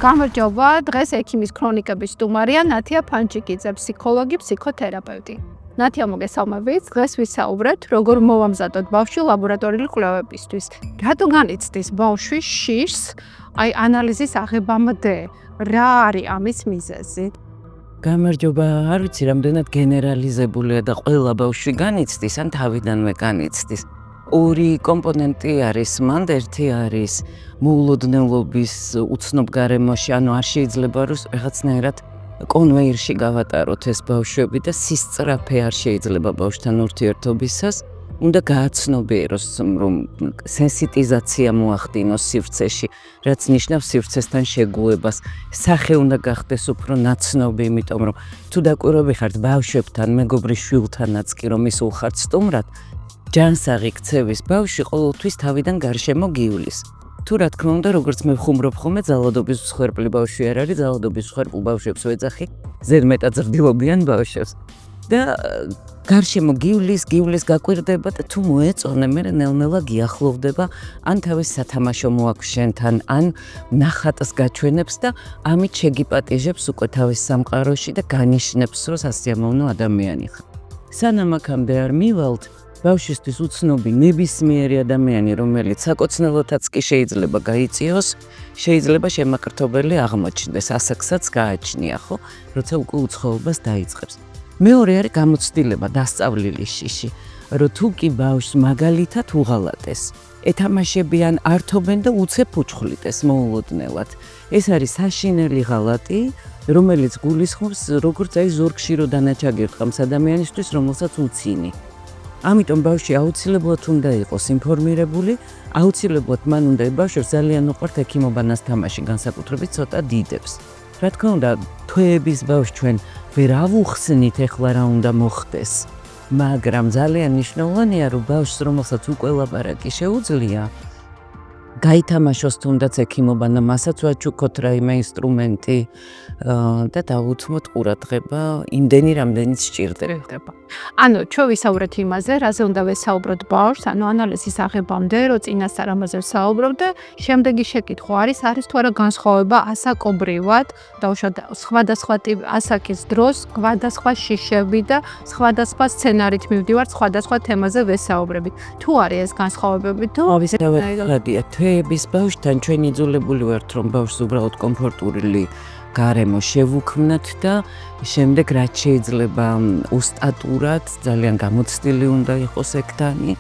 გამარჯობა, დღეს ექიმის ქრონიკების სტუმარია ნათია ფანჩიკიძე, ფსიქოლოგი, ფსიქოთერაპევტი. ნათია მოგესალმებით, დღეს ვისაუბრებთ, როგორ მოვამზადოთ ბავშვი ლაბორატორიული კვლევებისთვის. რატო განიცდის ბავშვი შიშს, ანალიზის აღებამდე? რა არის ამის მიზეზი? გამარჯობა, არ ვიცი, რამდენად გენერალიზებულია და ყველა ბავშვი განიცდის, ან თავიდანვე განიცდის. ორი კომპონენტი არის, მანდ ერთი არის მოულოდნელობის უცნობ გარემოში, ანუ არ შეიძლება რომ რაღაცნაირად კონვეიერში გავატაროთ ეს ბავშვები და სისწრაფე არ შეიძლება ბავშვთან ურთიერთობისას. უნდა გააცნობიეროს, რომ სენსიტიზაცია მოახდინოს სივრცეში, რაც ნიშნავს სივრცესთან შეგუებას. სახე უნდა გახდეს უფრო ნაცნობი, იმიტომ რომ თუ დაკვირვები ხართ ბავშვებთან, მეგობრის შვილთანაც კი რომ ისულ ხართ სტუმრად, ჯანსაღი ქცევის ბავშვი ყოველთვის თავიდან გარშემო გივლის. თუ რა თქმა უნდა, როგორც მე ვხუმრობ ხოლმე, ძალადობის მსხვერპლი ბავშვი არ არის, ძალადობის მსხვერპლ ბავშვებს ვეძახი, ზედმეტად ზრდილობიან ბავშვებს. და გარშემო გივლის გაკვირდება და თუ მოეწონე, მე ნელ-ნელა გიახლოვდება, ან თავის სათამაშო მოაქვს შენთან, ან ნახატს გაჩვენებს და ამით შეგიპატიჟებს უკვე თავის სამყაროში და განიშნებს, რომ სასიამოვნო ადამიანი ხარ. სანამ აქამდე არ მივალთ, ბავშვისთვის უცნობი ნებისმიერი ადამიანი, რომელიც საკოცნელოთაც კი შეიძლება გაიწიოს, შეიძლება შემაკრთობელი აღმოჩნდეს, ასაკსაც გააჩნია, ხო, როცა უკვე უცხოობას დაიწყებს. მეორე არის გამოცდილება, დასწავლილი შიში, რომ თუ კი ბავშვს მაგალითად უღალატეს, ეთამაშებიან, ართობენ და უცებ უჩხვლიტეს მოულოდნელად. ეს არის საშინელი ღალატი, რომელიც გულისხმობს როგორც ზურგში რო დანაჩაგირთყამს ადამიანისთვის, რომელსაც უცინი. ამიტომ ბავშვი აუცილებლად უნდა იყოს ინფორმირებული, აუცილებლად მან უნდა ბავშვს ძალიან უყვართ ექიმობანას თამაში, განსაკუთრებით ცოტა დიდებს. რა თქმა უნდა, თვეების ბავშვს ჩვენ ვერ ავუხსნით ეხლა რა უნდა მოხდეს, მაგრამ ძალიან მნიშვნელოვანია, რომ ბავშვს, რომელსაც უკვე ლაპარაკი შეუძლია, გაითამაშოს თუნდაც ექიმობანა, მასაც ვაჩუქოთ რაიმე ინსტრუმენტი და დავუთმოთ ყურადღება იმდენი, რამდენიც სჭირდება. ანუ ჩვენ ვისაუბრეთ იმაზე, რაზე უნდა ვესაუბროთ ბავშვს, ანუ ანალიზის აღებამდე, რომ წინასწარ ამაზე ვსაუბრობ და შემდეგი შეკითხვა არის თუ არა განსხვავება ასაკობრივად, დაუშვათ სხვადასხვა ასაკის დროს, სხვადასხვა შიშები და სხვადასხვა სცენარით მივდივართ, სხვადასხვა თემაზე ვესაუბრებით. თუ არის ეს განსხვავებები, თუ თვეების ბავშვთან ჩვენ იძულებული ვართ, რომ ბავშვს უბრალოდ კომფორტული გარემო შევუქმნათ და შემდეგ რაც შეიძლება უსტატურად, ძალიან გამოცდილი უნდა იყოს ექთანი,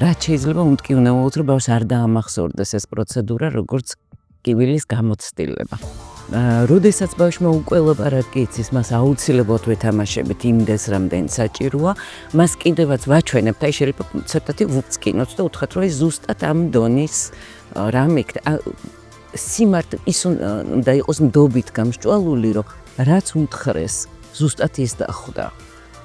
რაც შეიძლება უმტკივნეულოდ, რომ ბავშვს არ დაამახსოვრდეს ეს პროცედურა, როგორც კივილის გამოცდილება. როდესაც ბავშვმა უკვე ლაპარაკი იცის, მას აუცილებლად ვეთამაშებით იმდეს, რამდენი საჭიროა, მას კიდევაც ვაჩვენებთ, შეიძლება ცოტათი ვუწკინოთ და უთხრათ, რომ ეს ზუსტად ამ დონის რამე სიმარტ ის უნდა იყოს მდობით გამსჭვალული, რომ რაც უთხრეს, ზუსტად ის დახვდა.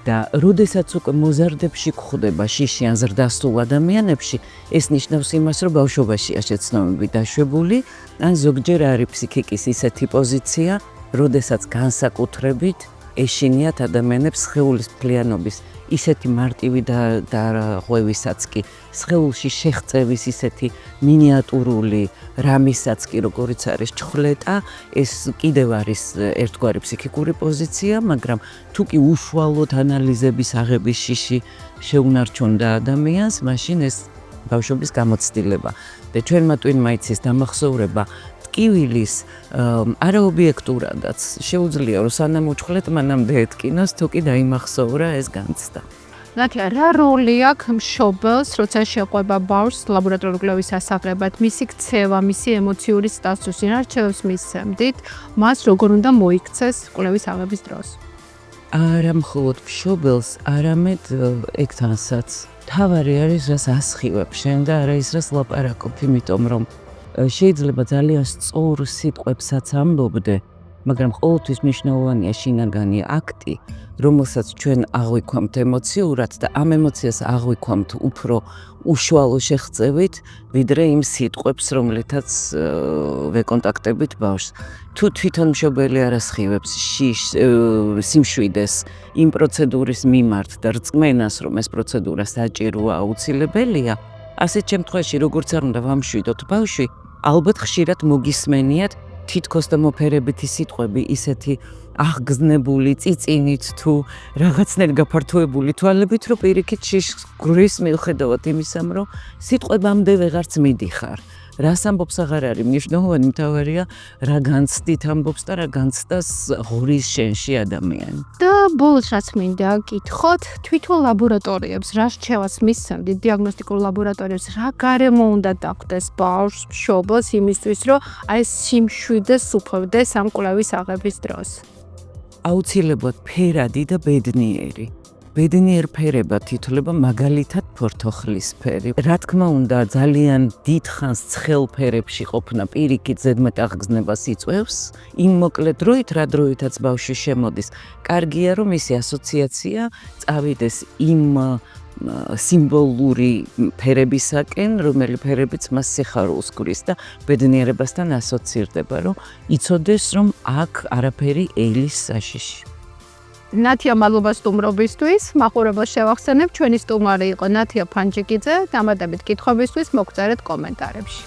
და როდესაც უკვე მოზარდებში გვხვდება შიში ან ზრდასრულ ადამიანებში, ეს ნიშნავს იმას, რომ ბავშვობაშია შეცნობები დაშვებული, ან ზოგჯერ არის ფსიქიკის ისეთი პოზიცია, როდესაც განსაკუთრებით ეშინიათ ადამიანებს სხეულის მთლიანობის ისეთი მარტივი დაღვევისაც კი, სხეულში შეღწევის ისეთი მინიატურული რამისაც კი, როგორიც არის ჩხვლეტა, ეს კიდევ არის ერთგვარი ფსიქიკური პოზიცია, მაგრამ თუ კი უშუალოდ ანალიზების აღების შიში შეუნარჩუნდა ადამიანს, მაშინ ეს ბავშვობის გამოცდილება. და ჩვენმა ტვინმა იცის დამახსოვრება ტკივილის არაობიექტურადაც შეუძლია, რომ სანამ უჩხვლეთ, მანამდე ეთკინოს, თუ კი დაიმახსოვრა ეს განცდა. ნათია, რა როლი აქვს მშობელს, როცა შეყვება ბავშვს ლაბორატორიული კვლევის ასაღებად, მისი ქცევა, მისი ემოციური სტატუსი, რა რჩევებს მისცემდით, მას როგორ უნდა მოიქცეს კვლევის აღების დროს? არა მხოლოდ მშობელს, არამედ ექთანსაც. თავარი არის, რას ასხივებ შენ და არა ის, რას ლაპარაკობ, იმიტომ რომ შეიძლება ძალიან სწორ სიტყვებსაც ამბობდე, მაგრამ ყოველთვის მნიშვნელოვანია შინაგანი აქტი, რომელსაც ჩვენ აღვიქვამთ ემოციურად და ამ ემოციას აღვიქვამთ უფრო უშუალო შეღწევით, ვიდრე იმ სიტყვებს, რომლითაც ვეკონტაქტებით ბავშვს. თუ თვითონ მშობელი არ ასხივებს სიმშვიდეს იმ პროცედურის მიმართ და რწმენას, რომ ეს პროცედურა საჭიროა, აუცილებელია, ასეთ შემთხვევაში როგორც არ უნდა ვამშვიდოთ ბავშვი, ალბათ ხშირად მოგისმენიათ თითქოს და მოფერებითი სიტყვები, ისეთი აღგზნებული წიწინით თუ რაღაცნაირ გაფართოებული თვალებით, რომ პირიქით შიშგრის მიუხედავად იმისამ, რომ სიტყვებამდე ვეღარც მიდიხარ. რას ამბობს აღარ არის მნიშვნელოვანი, მთავარია რა განცდით ამბობს და რა განცდას ღურის შენში ადამიანი. და ბოლოს რაც მინდა გითხოთ, თვითონ ლაბორატორიებს რა რჩევას მისცემთ დიაგნოსტიკურ ლაბორატორიებს, რა გარემო უნდა დაგვდეს ბავშვს, მშობელს იმისთვის, რომ აი ეს სიმშვიდეს უფევდეს ამ კვლევის აღების დროს. აუცილებლად ფერადი და ბედნიერი. ბედნიერ ფერებად ითვლება მაგალითად ფორთოხლის ფერი. რა თქმა უნდა, ძალიან დიდხანს ცხელ ფერებში ყოფნა პირიქით ზედმეტ აღგზნებას იწვევს. იმ მოკლე დროით, რა დროითაც ბავშვი შემოდის, კარგია რომ მისი ასოციაცია წავიდეს იმ სიმბოლური ფერებისაკენ, რომელი ფერებიც მას სიხარულს გვრის და ბედნიერებასთან ასოცირდება, რომ იცოდეს, რომ აქ არაფერი ელის საშიში. ნათია მადლობა სტუმრობისთვის, მაყურებელს შევახსენებ, ჩვენი სტუმარი იყო ნათია ფანჯიკიძე, დამატებით კითხვებისთვის მოგწერეთ კომენტარებში.